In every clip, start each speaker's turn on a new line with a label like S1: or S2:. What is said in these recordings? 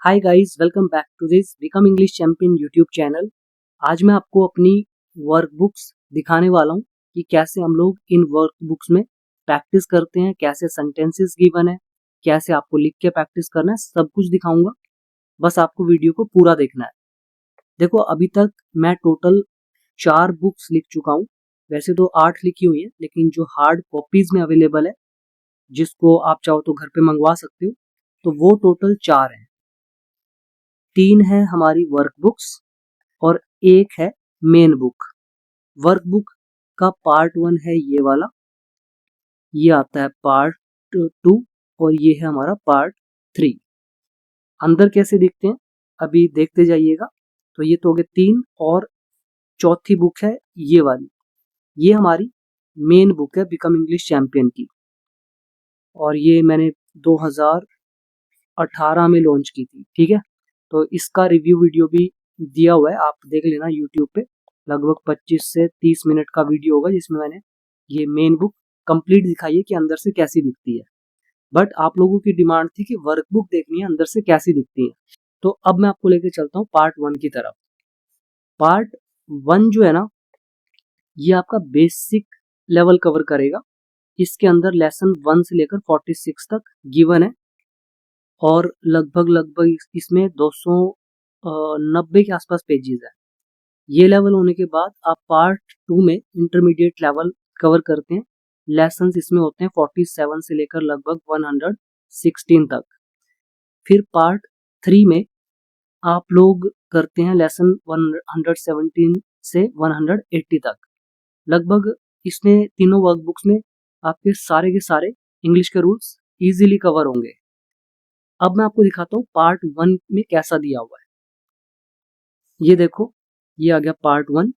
S1: Hi guys, welcome back to this become English champion YouTube channel. आज मैं आपको अपनी वर्कबुक्स दिखाने वाला हूँ कि कैसे हम लोग इन वर्कबुक्स में प्रैक्टिस करते हैं, कैसे सेंटेंसेस गिवन है, कैसे आपको लिख के प्रैक्टिस करना है, सब कुछ दिखाऊंगा। बस आपको वीडियो को पूरा देखना है। देखो, अभी तक मैं टोटल 4 बुक्स लिख चुका हूँ। वैसे तो 8 लिखी हुई है, लेकिन जो हार्ड कॉपीज में अवेलेबल है, जिसको आप चाहो तो घर पे मंगवा सकते हो, तो वो टोटल 4 है। 3 है हमारी वर्कबुक्स और एक है मेन बुक। वर्कबुक का पार्ट 1 है ये वाला, ये आता है पार्ट 2 और ये है हमारा पार्ट 3। अंदर कैसे दिखते हैं अभी देखते जाइएगा। तो ये तो हो गए 3 और चौथी बुक है ये वाली, ये हमारी मेन बुक है बिकम इंग्लिश चैंपियन की, और ये मैंने 2018 में लॉन्च की थी। ठीक है, तो इसका रिव्यू वीडियो भी दिया हुआ है, आप देख लेना यूट्यूब पे। लगभग 25 से 30 मिनट का वीडियो होगा जिसमें मैंने ये मेन बुक कंप्लीट दिखाई है कि अंदर से कैसी दिखती है। बट आप लोगों की डिमांड थी कि वर्कबुक देखनी है अंदर से कैसी दिखती है, तो अब मैं आपको लेके चलता हूँ पार्ट 1 की तरफ। पार्ट 1 जो है ना, ये आपका बेसिक लेवल कवर करेगा। इसके अंदर लेसन 1 से लेकर 46 तक गिवन है, और लगभग लगभग इसमें 290 के आसपास पेजेस है। ये लेवल होने के बाद आप पार्ट 2 में इंटरमीडिएट लेवल कवर करते हैं। लेसन्स इसमें होते हैं 47 से लेकर लगभग 116 तक। फिर पार्ट 3 में आप लोग करते हैं लेसन 117 से 180 तक। लगभग इसमें तीनों वर्कबुक्स में आपके सारे के सारे इंग्लिश के रूल्स इजीली कवर होंगे। अब मैं आपको दिखाता हूँ पार्ट 1 में कैसा दिया हुआ है। ये देखो, ये आ गया पार्ट 1।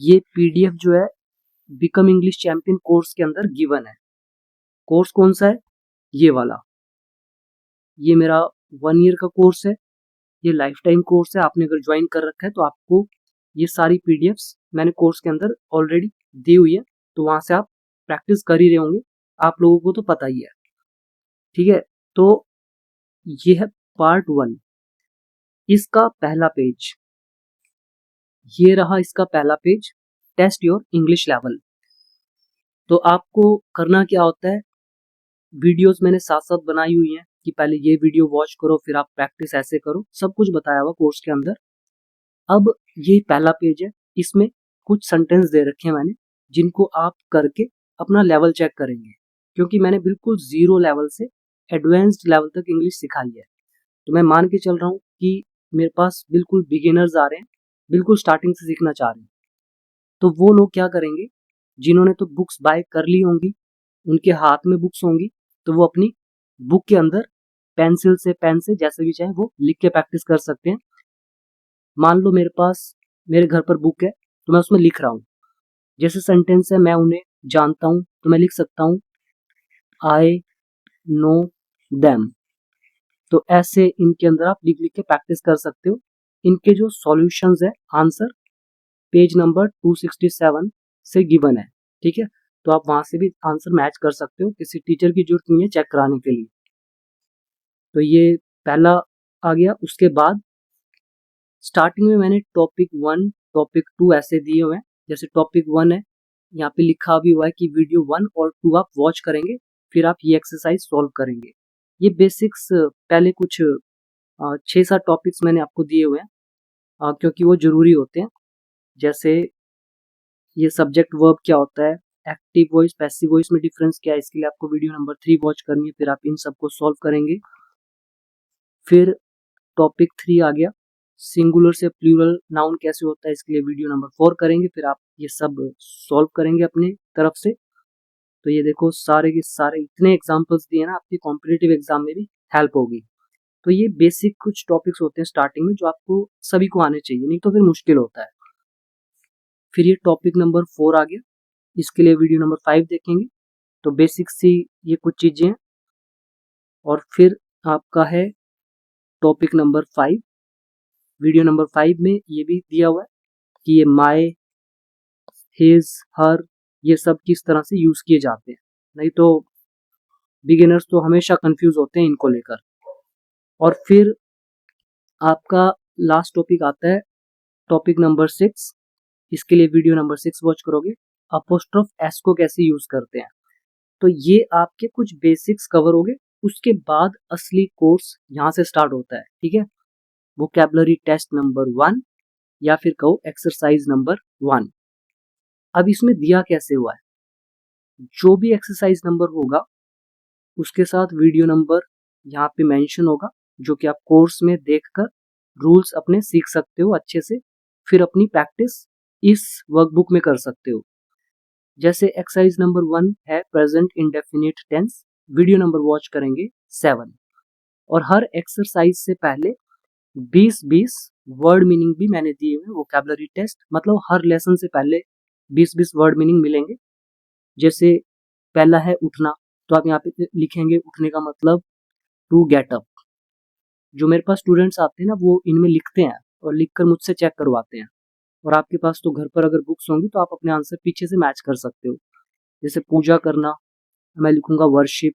S1: ये पीडीएफ जो है बिकम इंग्लिश चैंपियन कोर्स के अंदर गिवन है। कोर्स कौन सा है? ये वाला। ये मेरा 1 ईयर का कोर्स है, ये लाइफ टाइम कोर्स है। आपने अगर ज्वाइन कर रखा है तो आपको ये सारी पीडीएफ्स मैंने कोर्स के अंदर ऑलरेडी दी हुई है, तो वहां से आप प्रैक्टिस कर ही रहे होंगे, आप लोगों को तो पता ही है। ठीक है, तो ये है पार्ट 1। इसका पहला पेज, ये रहा इसका पहला page, test your English level. तो आपको करना क्या होता है, वीडियोस मैंने साथ साथ बनाई हुई हैं कि पहले ये वीडियो वॉच करो, फिर आप प्रैक्टिस ऐसे करो, सब कुछ बताया हुआ कोर्स के अंदर। अब ये पहला पेज है, इसमें कुछ सेंटेंस दे रखे हैं मैंने, जिनको आप करके अपना लेवल चेक करेंगे, क्योंकि मैंने बिल्कुल जीरो लेवल से एडवांस्ड लेवल तक इंग्लिश सिखाई है। तो मैं मान के चल रहा हूँ कि मेरे पास बिल्कुल बिगिनर्स आ रहे हैं, बिल्कुल स्टार्टिंग से सीखना चाह रहे हैं। तो वो लोग क्या करेंगे, जिन्होंने तो बुक्स बाय कर ली होंगी, उनके हाथ में बुक्स होंगी, तो वो अपनी बुक के अंदर पेंसिल से, पेन से, जैसे भी चाहे वो लिख के प्रैक्टिस कर सकते हैं। मान लो मेरे घर पर बुक है, तो मैं उसमें लिख रहा हूँ, जैसे सेंटेंस है मैं उन्हें जानता हूँ, तो मैं लिख सकता हूँ आई नो देम। तो ऐसे इनके अंदर आप लिख लिख के प्रैक्टिस कर सकते हो। इनके जो सॉल्यूशंस है, आंसर पेज नंबर 267 से गिवन है। ठीक है, तो आप वहां से भी आंसर मैच कर सकते हो, किसी टीचर की जरूरत नहीं है चेक कराने के लिए। तो ये पहला आ गया। उसके बाद स्टार्टिंग में मैंने टॉपिक 1, टॉपिक 2 ऐसे दिए हुए हैं। जैसे टॉपिक 1 है, यहाँ पे लिखा भी हुआ है कि वीडियो 1 और 2 आप वॉच करेंगे, फिर आप ये एक्सरसाइज सॉल्व करेंगे। ये बेसिक्स पहले कुछ 6-7 टॉपिक्स मैंने आपको दिए हुए हैं, क्योंकि वो जरूरी होते हैं। जैसे ये सब्जेक्ट वर्ब क्या होता है, एक्टिव वॉइस पैसिव वॉइस में डिफरेंस क्या है, इसके लिए आपको वीडियो नंबर 3 वॉच करनी है, फिर आप इन सबको सॉल्व करेंगे। फिर टॉपिक 3 आ गया, सिंगुलर से प्लूरल नाउन कैसे होता है, इसके लिए वीडियो नंबर 4 करेंगे, फिर आप ये सब सॉल्व करेंगे अपने तरफ से। तो ये देखो, सारे के सारे इतने एग्जांपल्स दिए ना, आपकी कॉम्पिटिटिव एग्जाम में भी हेल्प होगी। तो ये बेसिक कुछ टॉपिक्स होते हैं स्टार्टिंग में, जो आपको सभी को आने चाहिए, नहीं तो फिर मुश्किल होता है। फिर ये टॉपिक नंबर 4 आ गया, इसके लिए वीडियो नंबर 5 देखेंगे। तो बेसिक सी ये कुछ चीजें हैं। और फिर आपका है टॉपिक नंबर 5, वीडियो नंबर 5 में ये भी दिया हुआ है कि ये माय, हिज, हर, ये सब किस तरह से यूज किए जाते हैं। नहीं तो बिगिनर्स तो हमेशा कंफ्यूज होते हैं इनको लेकर। और फिर आपका लास्ट टॉपिक आता है, टॉपिक नंबर 6। इसके लिए वीडियो नंबर 6 वॉच करोगे। अपोस्ट्रोफ एस को कैसे यूज करते हैं। तो ये आपके कुछ बेसिक्स कवर हो गए। उसके बाद असली कोर्स यहाँ से स्टार्ट होता है, ठीक है। वोकैबुलरी टेस्ट नंबर 1 या फिर कहो एक्सरसाइज नंबर 1। अब इसमें दिया कैसे हुआ है, जो भी एक्सरसाइज नंबर होगा उसके साथ वीडियो नंबर यहाँ पे मेंशन होगा, जो कि आप कोर्स में देखकर रूल्स अपने सीख सकते हो अच्छे से, फिर अपनी प्रैक्टिस इस वर्कबुक में कर सकते हो। जैसे एक्सरसाइज नंबर 1 है present indefinite tense, video number watch करेंगे 7। और हर एक्सरसाइज से पहले 20-20 वर्ड मीनिंग भी मैंने दिए हुए। वोकैबुलरी टेस्ट मतलब हर लेसन से पहले 20-20 वर्ड मीनिंग मिलेंगे। जैसे पहला है उठना, तो आप यहाँ पे लिखेंगे उठने का मतलब टू गेट अप। जो मेरे पास स्टूडेंट्स आते हैं ना, वो इनमें लिखते हैं और लिखकर मुझसे चेक करवाते हैं। और आपके पास तो घर पर अगर बुक्स होंगी तो आप अपने आंसर पीछे से मैच कर सकते हो। जैसे पूजा करना, मैं लिखूंगा वर्शिप,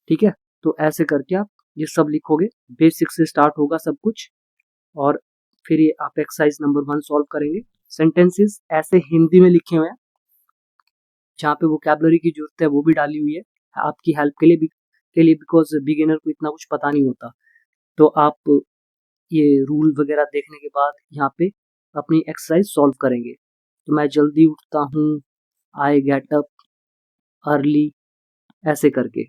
S1: ठीक है। तो ऐसे करके आप ये सब लिखोगे, बेसिक से स्टार्ट होगा सब कुछ। और फिर ये आप एक्सरसाइज नंबर 1 सॉल्व करेंगे। सेंटेंसेस ऐसे हिंदी में लिखे हुए हैं, जहाँ पे वोकैबुलरी की जरूरत है वो भी डाली हुई है आपकी हेल्प के लिए बिकॉज बिगिनर को इतना कुछ पता नहीं होता। तो आप ये रूल वगैरह देखने के बाद यहाँ पे अपनी एक्सरसाइज सॉल्व करेंगे। तो मैं जल्दी उठता हूँ, आई गेट अप अर्ली, ऐसे करके।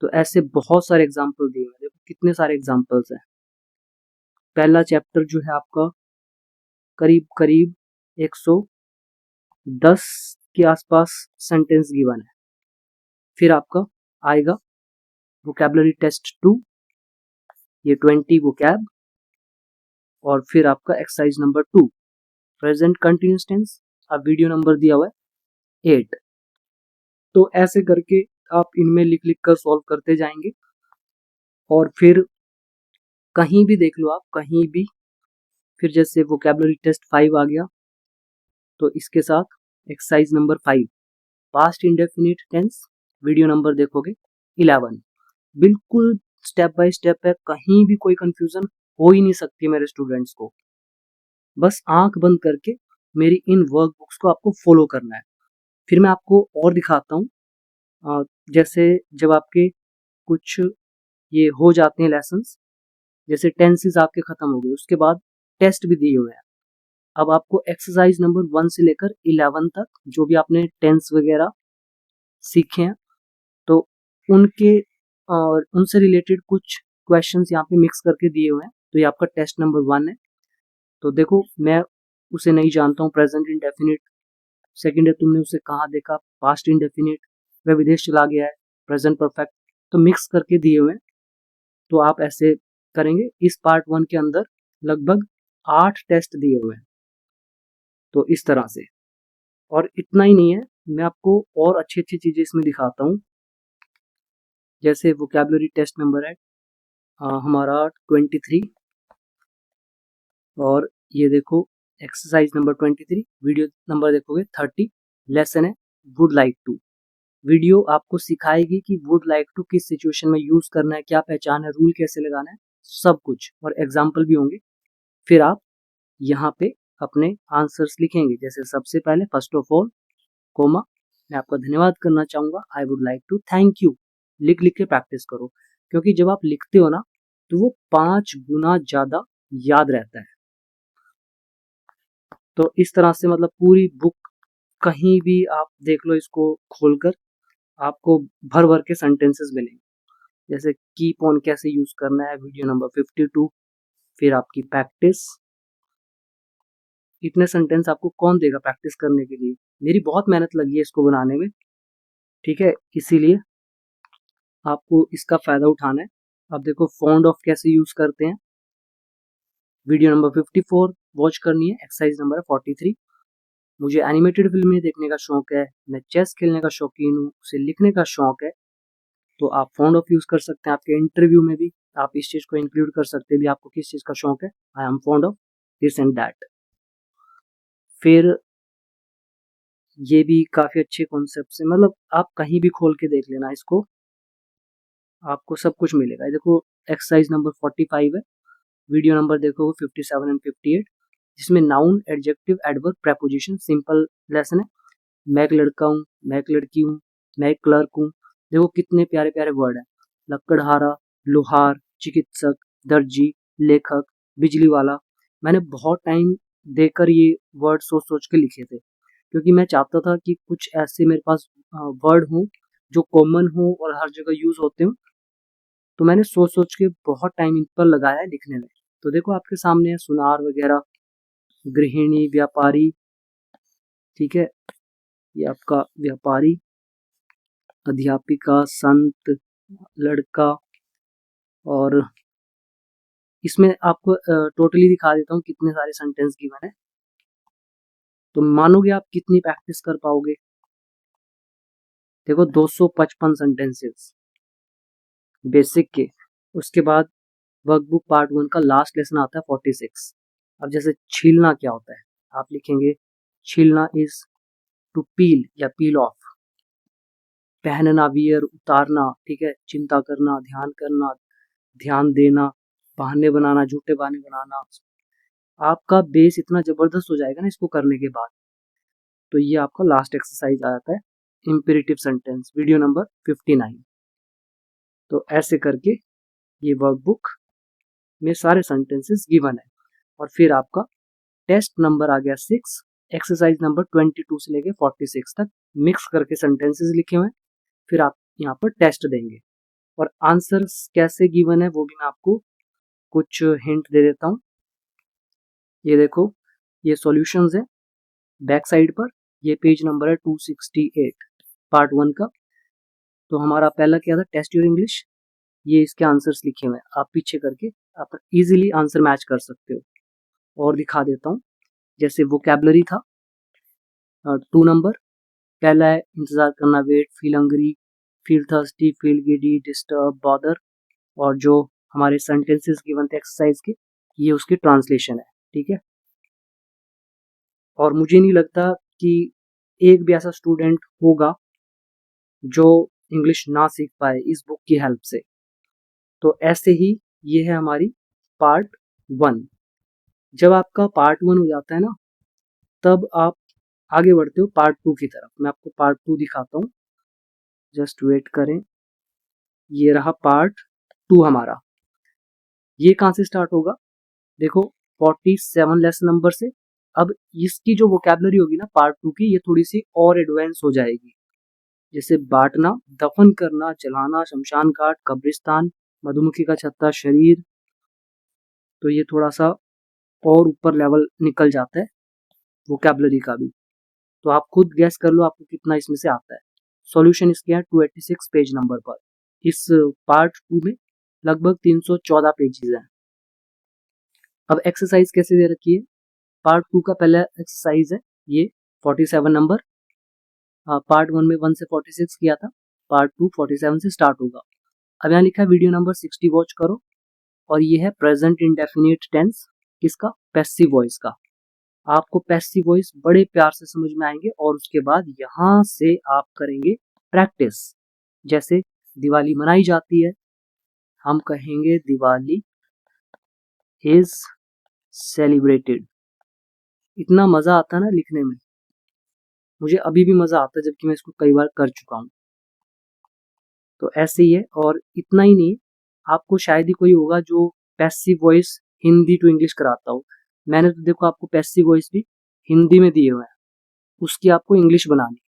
S1: तो ऐसे बहुत सारे एग्जाम्पल दिए हुए, देखो कितने सारे एग्जाम्पल्स हैं। पहला चैप्टर जो है आपका करीब करीब 110 के आसपास सेंटेंस गिवन है। फिर आपका आएगा वोकैबुलरी टेस्ट 2, ये 20 वोकैब। और फिर आपका exercise number 2 present continuous tense, अब वीडियो नंबर दिया हुआ है 8। तो ऐसे करके आप इनमें लिख लिख कर सॉल्व करते जाएंगे। और फिर कहीं भी देख लो आप, कहीं भी। फिर जैसे वोकैबुलरी टेस्ट 5 आ गया, तो इसके साथ exercise number 5 past indefinite tense, video number देखोगे 11। बिल्कुल स्टेप बाय स्टेप है, कहीं भी कोई कंफ्यूजन हो ही नहीं सकती मेरे स्टूडेंट्स को। बस आंख बंद करके मेरी इन वर्क बुक्स को आपको फॉलो करना है। फिर मैं आपको और दिखाता हूँ। जैसे जब आपके कुछ ये हो जाते हैं लेसन्स, जैसे टेंसेस आपके खत्म हो गए, उसके बाद टेस्ट भी दिए हुए हैं। अब आपको एक्सरसाइज नंबर 1 से लेकर 11 तक जो भी आपने टेंस वगैरह सीखे हैं, तो उनके और उनसे रिलेटेड कुछ क्वेश्चंस यहाँ पे मिक्स करके दिए हुए हैं। तो ये आपका टेस्ट नंबर 1 है। तो देखो मैं उसे नहीं जानता हूँ, प्रेजेंट इंडेफिनिट। सेकंड है तुमने उसे कहाँ देखा, पास्ट इंडेफिनिट, वह विदेश चला गया है, प्रेजेंट परफेक्ट। तो मिक्स करके दिए हुए हैं। तो आप ऐसे करेंगे। इस पार्ट 1 के अंदर लगभग 8 टेस्ट दिए हुए हैं, तो इस तरह से। और इतना ही नहीं है, मैं आपको और अच्छी अच्छी चीजें इसमें दिखाता हूँ। जैसे वोकैबुलरी टेस्ट नंबर है हमारा 23। और ये देखो एक्सरसाइज नंबर 23, वीडियो नंबर देखोगे 30। लेसन है वुड लाइक टू। वीडियो आपको सिखाएगी कि वुड लाइक टू किस सिचुएशन में यूज करना है, क्या पहचान है, रूल कैसे लगाना है, सब कुछ। और एग्जाम्पल भी होंगे। फिर आप यहाँ पे अपने आंसर्स लिखेंगे। जैसे सबसे पहले फर्स्ट ऑफ ऑल कोमा, मैं आपका धन्यवाद करना चाहूंगा, I would like to, thank you. लिख लिख के प्रैक्टिस करो, क्योंकि जब आप लिखते हो ना तो वो 5 गुना ज्यादा याद रहता है। तो इस तरह से मतलब पूरी बुक कहीं भी आप देख लो, इसको खोलकर आपको भर भर के सेंटेंसेस मिलेंगे। जैसे कीप ऑन कैसे यूज करना है, वीडियो नंबर 52। फिर आपकी प्रैक्टिस, इतने सेंटेंस आपको कौन देगा प्रैक्टिस करने के लिए। मेरी बहुत मेहनत लगी है इसको बनाने में, ठीक है। इसीलिए आपको इसका फायदा उठाना है। अब देखो फाउंड ऑफ कैसे यूज करते हैं, वीडियो नंबर 54 वॉच करनी है। Exercise number 43। मुझे एनिमेटेड फिल्में देखने का शौक है, मैं चेस खेलने का शौकीन हूँ, उसे लिखने का शौक है। तो आप फाउंड ऑफ यूज कर सकते हैं। आपके इंटरव्यू में भी आप इस चीज को इंक्लूड कर सकते हैं भी, आपको किस चीज का शौक है। I am found of this and that. फिर ये भी काफी अच्छे कॉन्सेप्ट है, मतलब आप कहीं भी खोल के देख लेना इसको। आपको सब कुछ मिलेगा। ये देखो एक्सरसाइज नंबर 45 है, वीडियो नंबर देखो 57 एंड 58, जिसमें noun, adjective, adverb, preposition simple lesson है। मैं एक लड़का हूँ, मैं एक लड़की हूँ, मैं एक क्लर्क हूँ। देखो कितने प्यारे प्यारे वर्ड हैं। लकड़हारा, लोहार, चिकित्सक, दर्जी, लेखक, बिजली वाला। मैंने बहुत टाइम देकर ये वर्ड सोच सोच के लिखे थे, क्योंकि मैं चाहता था कि कुछ ऐसे मेरे पास वर्ड हों जो कॉमन हो और हर जगह यूज होते हो। तो मैंने सोच सोच के बहुत टाइम इन पर लगाया है लिखने में। तो देखो आपके सामने है सुनार वगैरह, गृहिणी, व्यापारी, ठीक है, ये आपका व्यापारी, अध्यापिका, संत, लड़का। और इसमें आपको टोटली दिखा देता हूँ कितने सारे सेंटेंस गिवन है, तो मानोगे आप कितनी प्रैक्टिस कर पाओगे। देखो 255 सेंटेंसेस बेसिक के। उसके बाद वर्कबुक पार्ट 1 का लास्ट लेसन आता है 46। अब जैसे छीलना क्या होता है, आप लिखेंगे छीलना इज टू पील या पील ऑफ। पहनना वियर, उतारना, ठीक है, चिंता करना, ध्यान करना, ध्यान देना, बहाने बनाना, झूठे बहाने बनाना। आपका बेस इतना जबरदस्त हो जाएगा ना इसको करने के बाद। तो ये आपका लास्ट एक्सरसाइज आ जाता है, इंपेरेटिव सेंटेंस, वीडियो नंबर 59। तो ऐसे करके ये वर्कबुक में सारे सेंटेंसेस गिवन है। और फिर आपका टेस्ट नंबर आ गया 6, एक्सरसाइज नंबर 22 से लेके 46 तक मिक्स करके सेंटेंसेस लिखे हुए हैं। फिर आप यहाँ पर टेस्ट देंगे, और आंसर्स कैसे गिवन है वो भी मैं आपको कुछ हिंट दे देता हूँ। ये देखो, ये सॉल्यूशंस है बैक साइड पर। ये पेज नंबर है 268 पार्ट 1 का। तो हमारा पहला क्या था, टेस्ट योर इंग्लिश। ये इसके आंसर्स लिखे हुए हैं, आप पीछे करके आप इजीली आंसर मैच कर सकते हो। और दिखा देता हूँ, जैसे वोकैबुलरी था 2 नंबर, पहला है इंतजार करना, wait, feel hungry, feel thirsty, feel giddy, disturb, bother. और जो हमारे सेंटेंसेस गिवन थे एक्सरसाइज के, ये उसकी ट्रांसलेशन है, ठीक है। और मुझे नहीं लगता कि एक भी ऐसा स्टूडेंट होगा जो इंग्लिश ना सीख पाए इस बुक की हेल्प से। तो ऐसे ही ये है हमारी पार्ट 1। जब आपका पार्ट 1 हो जाता है ना, तब आप आगे बढ़ते हो पार्ट 2 की तरफ। मैं आपको पार्ट 2 दिखाता हूँ, जस्ट वेट करें। ये रहा पार्ट 2 हमारा। ये कहाँ से स्टार्ट होगा, देखो 47 लेसन नंबर से। अब इसकी जो वोकैबुलरी होगी ना पार्ट 2 की, ये थोड़ी सी और एडवांस हो जाएगी। जैसे बांटना, दफन करना, जलाना, शमशान घाट, कब्रिस्तान, मधुमक्खी का छत्ता, शरीर। तो ये थोड़ा सा और ऊपर लेवल निकल जाता है वोकैबुलरी का भी। तो आप खुद गैस कर लो आपको कितना इसमें से आता है। सॉल्यूशन इसके है 286 पेज नंबर पर। इस पार्ट 2 में लगभग 314 पेजेस हैं। अब एक्सरसाइज कैसे दे रखी है, पार्ट 2 का पहला एक्सरसाइज है ये 47 नंबर। पार्ट 1 में 1 से 46 किया था, पार्ट 2 47 से स्टार्ट होगा। अब यहाँ लिखा है वीडियो नंबर 60 वॉच करो। और ये है प्रेजेंट इंडेफिनिट टेंस, किसका, पैसिव वॉइस का। आपको पैसिव वॉइस बड़े प्यार से समझ में आएंगे, और उसके बाद यहाँ से आप करेंगे प्रैक्टिस। जैसे दिवाली मनाई जाती है, हम कहेंगे दिवाली इज सेलिब्रेटेड। इतना मजा आता है ना लिखने में, मुझे अभी भी मजा आता है जबकि मैं इसको कई बार कर चुका हूँ। तो ऐसे ही है। और इतना ही नहीं, आपको शायद ही कोई होगा जो passive voice Hindi to English कराता हो। मैंने तो देखो आपको पैसिव वॉइस भी हिंदी में दिए हुए हैं, उसकी आपको इंग्लिश बनानी है।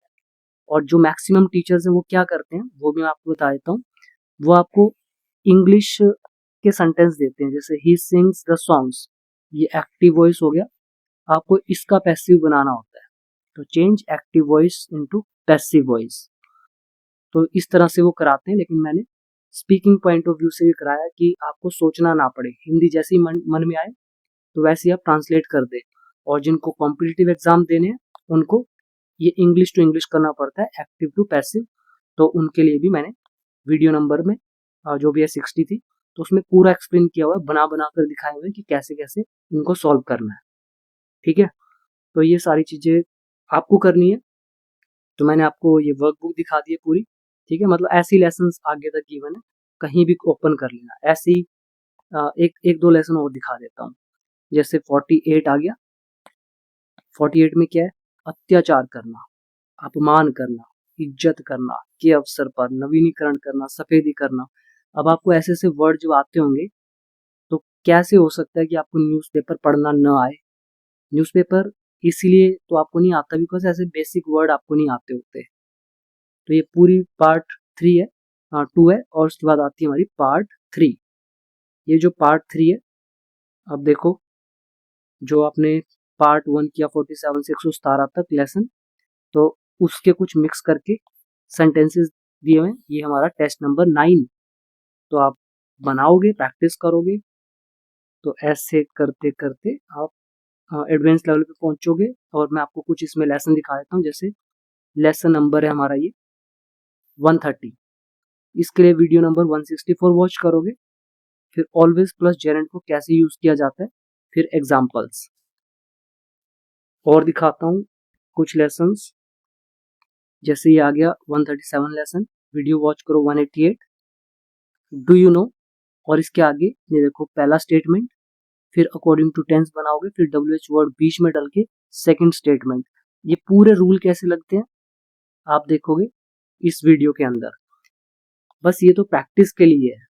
S1: और जो मैक्सिमम टीचर्स हैं वो क्या करते हैं वो भी मैं आपको बता देता हूँ। वो आपको इंग्लिश के सेंटेंस देते हैं, जैसे ही सिंग्स द सॉन्ग्स, ये एक्टिव वॉइस हो गया, आपको इसका पैसिव बनाना होता है। तो change active voice into passive voice. तो इस तरह से वो कराते हैं, लेकिन मैंने स्पीकिंग पॉइंट ऑफ व्यू से भी कराया कि आपको सोचना ना पड़े, हिंदी जैसे ही मन में आए तो वैसे ही आप ट्रांसलेट कर दें। और जिनको कॉम्पिटिटिव एग्जाम देने हैं उनको ये इंग्लिश टू इंग्लिश करना पड़ता है, एक्टिव टू पैसिव। तो उनके लिए भी मैंने वीडियो नंबर में जो भी है 60 थी, तो उसमें पूरा एक्सप्लेन किया हुआ है, बना बना कर दिखाए हुए हैं कि कैसे कैसे इनको सॉल्व करना है, ठीक है। तो ये सारी चीजें आपको करनी है। तो मैंने आपको ये वर्कबुक दिखा दी है पूरी, ठीक है, मतलब ऐसी लेसन्स आगे तक गिवन है। कहीं भी ओपन कर लेना। ऐसे ही एक दो लेसन और दिखा देता हूँ। जैसे 48 आ गया। 48 में क्या है? अत्याचार करना, अपमान करना, इज्जत करना के अवसर पर, नवीनीकरण करना, सफेदी करना। अब आपको ऐसे ऐसे वर्ड जो आते होंगे, तो कैसे हो सकता है कि आपको न्यूज़पेपर पढ़ना न आए? न्यूज़पेपर इसीलिए तो आपको नहीं आता बिकॉज ऐसे बेसिक वर्ड आपको नहीं आते होते। तो ये पूरी पार्ट 3 है, 2 है, और उसके बाद आती है हमारी पार्ट 3। ये जो पार्ट 3 है, अब देखो, जो आपने पार्ट 1 किया 47 से 117 तक लेसन, तो उसके कुछ मिक्स करके सेंटेंसेस दिए हुए हैं। ये हमारा टेस्ट नंबर 9। तो आप बनाओगे, प्रैक्टिस करोगे, तो ऐसे करते करते आप एडवांस लेवल पे पहुंचोगे। और मैं आपको कुछ इसमें लेसन दिखा देता हूँ। जैसे लेसन नंबर है हमारा ये 130, इसके लिए वीडियो नंबर 164 वॉच करोगे। फिर ऑलवेज प्लस जेरेंट को कैसे यूज किया जाता है, फिर एग्जाम्पल्स और दिखाता हूँ कुछ लेसन्स। जैसे ये आ गया 137 लेसन, वीडियो वॉच करो 188, डू यू नो। और इसके आगे ये देखो, पहला स्टेटमेंट, फिर अकॉर्डिंग टू टेंस बनाओगे, फिर WH वर्ड बीच में डाल के सेकंड स्टेटमेंट। ये पूरे रूल कैसे लगते हैं आप देखोगे इस वीडियो के अंदर। बस ये तो प्रैक्टिस के लिए है,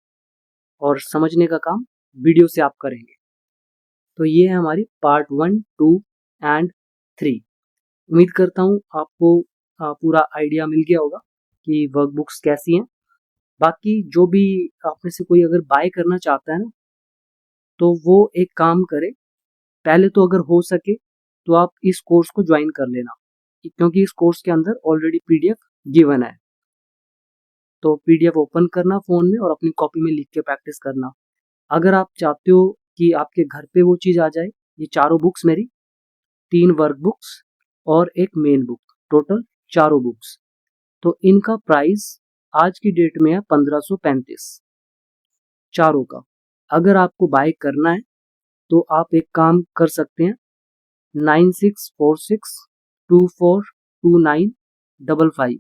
S1: और समझने का काम वीडियो से आप करेंगे। तो ये है हमारी पार्ट 1, 2 एंड 3। उम्मीद करता हूँ आपको पूरा आइडिया मिल गया होगा कि वर्कबुक्स कैसी हैं। बाकी जो भी आप में से कोई अगर बाय करना चाहता है ना, तो वो एक काम करे, पहले तो अगर हो सके तो आप इस कोर्स को ज्वाइन कर लेना, क्योंकि इस कोर्स के अंदर ऑलरेडी PDF गिवन है। तो PDF ओपन करना फोन में और अपनी कॉपी में लिख के प्रैक्टिस करना। अगर आप चाहते हो कि आपके घर पे वो चीज आ जाए, ये चारों बुक्स मेरी, 3 वर्क बुक्स और एक मेन बुक, टोटल चारों बुक्स, तो इनका प्राइस आज की डेट में है 1535 चारों का। अगर आपको बाय करना है तो आप एक काम कर सकते हैं, 9646242955,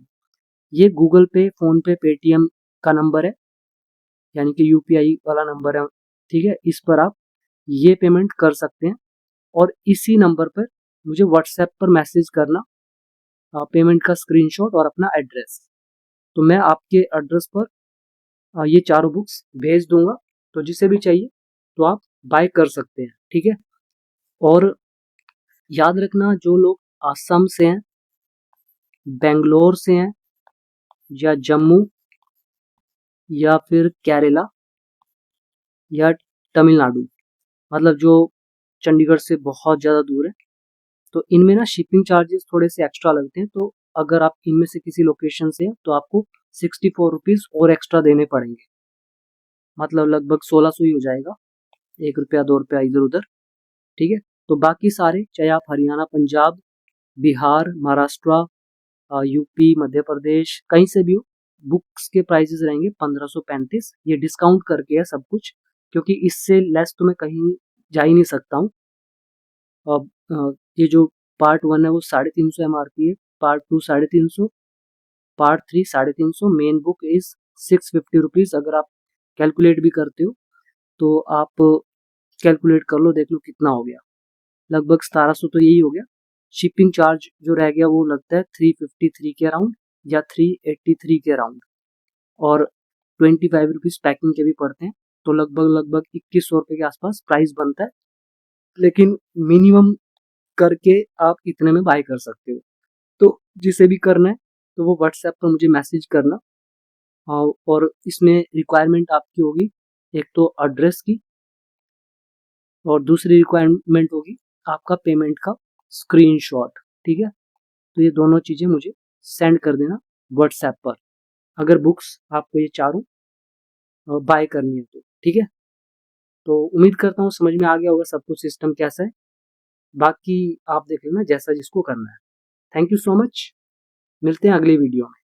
S1: ये गूगल पे, फोन पे, पेटीएम का नंबर है, यानी कि UPI वाला नंबर है। ठीक है, इस पर आप ये पेमेंट कर सकते हैं। और इसी नंबर पर मुझे व्हाट्सएप पर मैसेज करना, पेमेंट का स्क्रीनशॉट और अपना एड्रेस। तो मैं आपके एड्रेस पर ये चारों बुक्स भेज दूंगा। तो जिसे भी चाहिए तो आप बाय कर सकते हैं। ठीक है, और याद रखना, जो लोग असम से हैं, बेंगलोर से हैं, या जम्मू, या फिर केरला, या तमिलनाडु, मतलब जो चंडीगढ़ से बहुत ज़्यादा दूर है, तो इनमें ना शिपिंग चार्जेस थोड़े से एक्स्ट्रा लगते हैं। तो अगर आप इनमें से किसी लोकेशन से हैं तो आपको 64 रुपीज़ और एक्स्ट्रा देने पड़ेंगे, मतलब लगभग 1600 ही हो जाएगा, 1 रुपया 2 रुपया इधर उधर। ठीक है, तो बाकी सारे, चाहे आप हरियाणा, पंजाब, बिहार, महाराष्ट्र, UP, मध्य प्रदेश, कहीं से भी हो, बुक्स के प्राइसेस रहेंगे 1535। ये डिस्काउंट करके है सब कुछ, क्योंकि इससे लेस तो मैं कहीं जा ही नहीं सकता हूँ। अब ये जो पार्ट 1 है वो 350 MRP है, part 2 350, part 3 350, main book is 650 rupees. अगर आप कैलकुलेट भी करते हो तो आप कैलकुलेट कर लो, देख लो कितना हो गया, लगभग 1700 तो यही हो गया। शिपिंग चार्ज जो रह गया वो लगता है 353 के अराउंड या 383 के अराउंड, और 25 रुपीज़ पैकिंग के भी पड़ते हैं। तो लगभग लगभग 2100 रुपये के आसपास प्राइस बनता है, लेकिन मिनिमम करके आप इतने में बाय कर सकते हो। तो जिसे भी करना है तो वो व्हाट्सएप पर मुझे मैसेज करना। और इसमें रिक्वायरमेंट आपकी होगी, एक तो एड्रेस की, और दूसरी रिक्वायरमेंट होगी आपका पेमेंट का स्क्रीनशॉट। ठीक है, तो ये दोनों चीज़ें मुझे सेंड कर देना व्हाट्सएप पर, अगर बुक्स आपको ये चारों बाय करनी है तो। ठीक है, तो उम्मीद करता हूँ समझ में आ गया होगा सब कुछ सिस्टम कैसा है। बाकी आप देख लेना जैसा जिसको करना है। थैंक यू सो मच, मिलते हैं अगली वीडियो में।